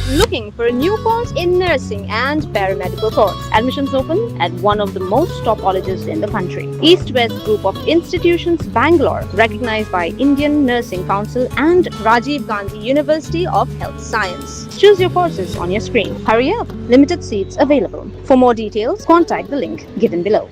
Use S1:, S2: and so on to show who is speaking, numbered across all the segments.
S1: Looking for a new course in nursing and paramedical course? Admissions open at one of the most top colleges in the country. East West Group of Institutions, Bangalore, recognized by Indian Nursing Council and Rajiv Gandhi University of Health Science. Choose your courses on your screen. Hurry up! Limited seats available. For more details, contact the link given below.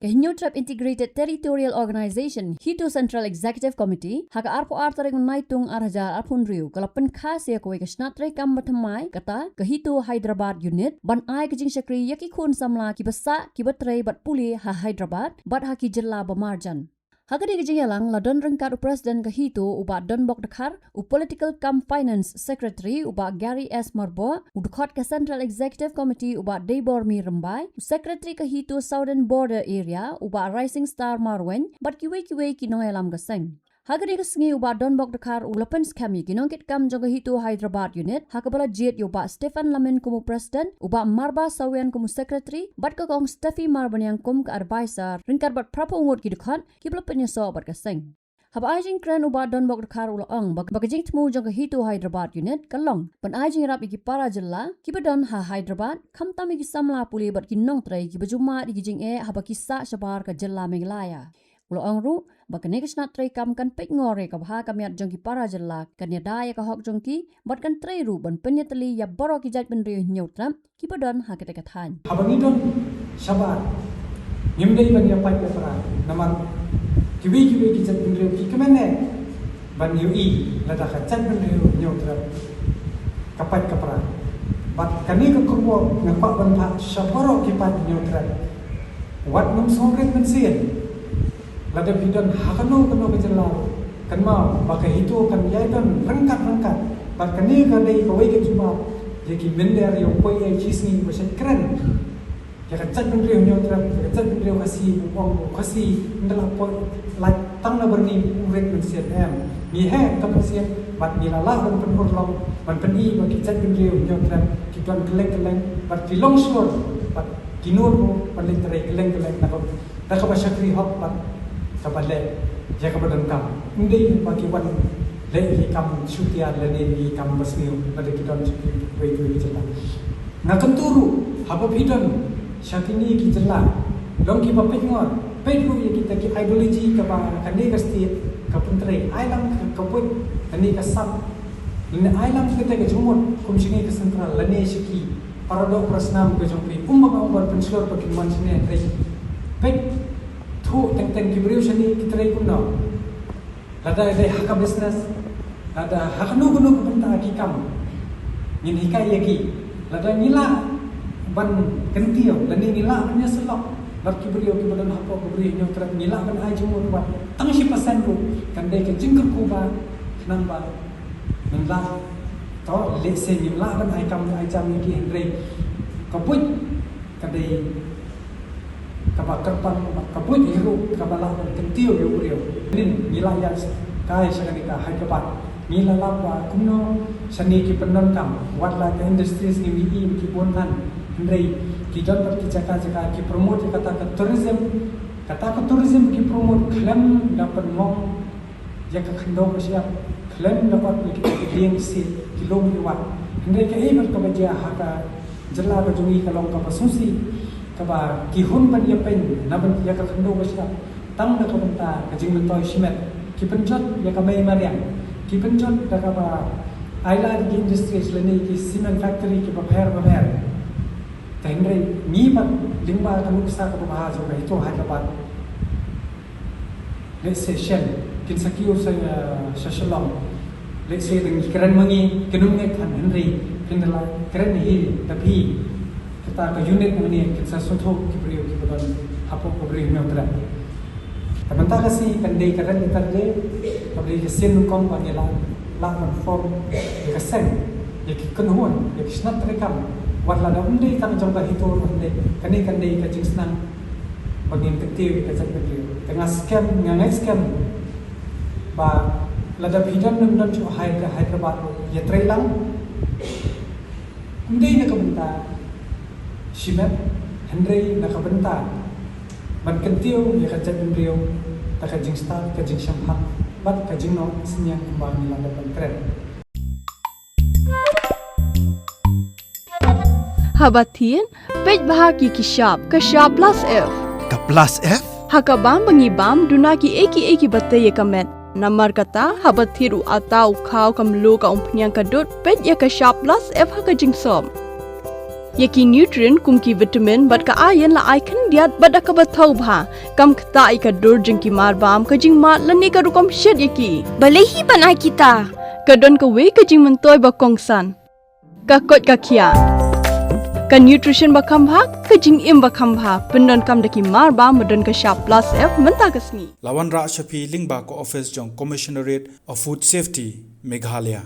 S2: Kehinyutrap Integrated Territorial Organization Hito Central Executive Committee haka arpo artarek naitung arhajar arpun riu kalapen khas ya kowe kesnatre kam bathamai kata Hito Hyderabad unit ban ai kejing syakri yaki khun samla ki basa ki batre bat puli ha Hyderabad bat haki jella bamarjan. Hagadi kejing yalang ladon rengkat Presiden Hito uba Don Bok Dakar Political Cum Finance Secretary uba Gary S. Marbo udkhot ke Central Executive Committee uba Debor Mi Rembai Secretary Hito Southern Border Area uba Rising Star Marwen bat kiwe kinong yalam gaseng. Hagadi kesengi uba Don Bok Dakar ulapan skami kinongkit kam jaga Hito Hyderabad unit hakabala jet uba Stefan Lamin kumu Presiden uba Marba Sawian kumu Secretary bat kong Steffi Marban yang kum ke advisor ringkat bat prapa ungut ki dekat kibla penyeso bat kaseng. Haba ajing kren uba Don Bok Dakar ulaang bagajing temu jaga Hito Hyderabad unit kalong ban ajing rap iki para jella kibadon ha Hyderabad kam tami ki samla puli bat kinong trai ki bajuma di gijing haba kisa sabar ke jella Meghalaya. Ulaang ru bakane kesnat trai kam kan pek ngore ka bha kamiat jongki para jella kan ya daya ka hok jongki bat kan trai ru ban penyetali ya boro ki jat ben riu nyotram ki badon ha kete kathan
S3: habang idon sabar nimdei ban ya pai para naman kiwi ki jat ben riu ki kemene ban yu I lada ka jat ben riu nyotram kapat kapra bat kani ka kurbo ngapak ban pha saboro ki pat nyotram wat num songret ben sien lada bidan hakano kejelau kan mau pakai itu kan ya dan rengkat bahkan ni kan dari kawai ke cuma jadi bender yang koi yang cisni macam keren ya kan cat bender yang nyotram ya cat bender yang kasih dalam pot tang na berni uret mensiat ni kapasian bat ni lalah dan penur long ban peni bagi cat bender yang nyotram kita keleng bat kilong skor bat kinur pan literai keleng nak bahasa kri hok bat kabale ya kabadan kam ndai pagi wan le hi kam syutia le ni kam basniu pada kita wei tu jela na kenturu haba bidon syakini ki jela dong ki papet ngot pedu ya kita ki ideology ka ba kani ka state ka puntre ailam ka put kani ka sam ne ailam kita ka jumut kum singi ka central lane shiki parado prasnam ka jompi umma penslor pakin mansne rei pet tu teng kibriu shani kitrai kunno lada haka business lada haknu benta kikam nin hikai yaki lada nila ban kentio lani nila nya selok bar kibriu ki badan hapo kibriu nyo kran nila ban ai jumu ba tang si pasan ru kan dai ke jingkar ku ba namba nila to le se nila ban ai kam ai jam ki hendrei kaput kadai kabakar pan kabut hiru kabala kentiu yo rio nin nilaya kai sakanika Hyderabad nila laba kuno sani ki penon kam watla ke industries ni wi ki bontan ndrei ki jon ki jaka ki promote kata ka tourism ki promote klam dapat mong jaka khando ko siap klam dapat ki liang si kilom ni wat ndrei ke ai ber ka baja haka jela bajungi kalong ka pasusi kaba kihun ban ya pen naban ya ka khando basya tang na ka benta ka jing mentoy simet ki penjot ya ka mai mariang ki penjot da ka ba aila di industries leni ki cement factory ki ba pher tengre ni ba lingba ka muksa ka ba ha jo itu Hyderabad let's say shen kin sakiu sa shalom let's say ding keren mangi kenum nge kan henry kindala keren hi tapi kita ke unit ini kita suntuk kibriu ki badan hapo kibriu neutra teman-teman kasi kandai keren terde kabri sin kom panela la form ke sen ya ki kenhuan ya ki snat rekam warla da undai tam jongka hitor undai kandai ka jingsnang bagin ketiu ka sak kibriu tengah scam ba lada bidan nan chu Hyderabad ya trailang undai na kabenta Shimet Henry nakabenta ban kentiu ya kajat bendrio ta kajing star kajing shamha bat kajing no sinyang kumbang nila dapat keren
S4: habatin pej bahagi kishap kashap plus F
S5: Ka plus F?
S4: hakabam bangibam dunaki eki batay kamet namar kata habatiru atau kau kamlu ka umpnyang kadut pej ya kashap plus F hakajingsom Yaki nutrient kumki vitamin bat ka ayan la icon diat bada ka batau bha kam kta ika dur jingki marbam ka jing mat lani ka rukom shed yaki balehi banai kita kadon ka we ka jing mentoy ba kongsan ka kot ka kia ka nutrition ba kambha ka jing im ba kambha pendon kam daki marbam madon ka sharp plus F menta kasni
S6: Lawan Ra Shafi Lingba ko office jong Commissionerate of Food Safety Meghalaya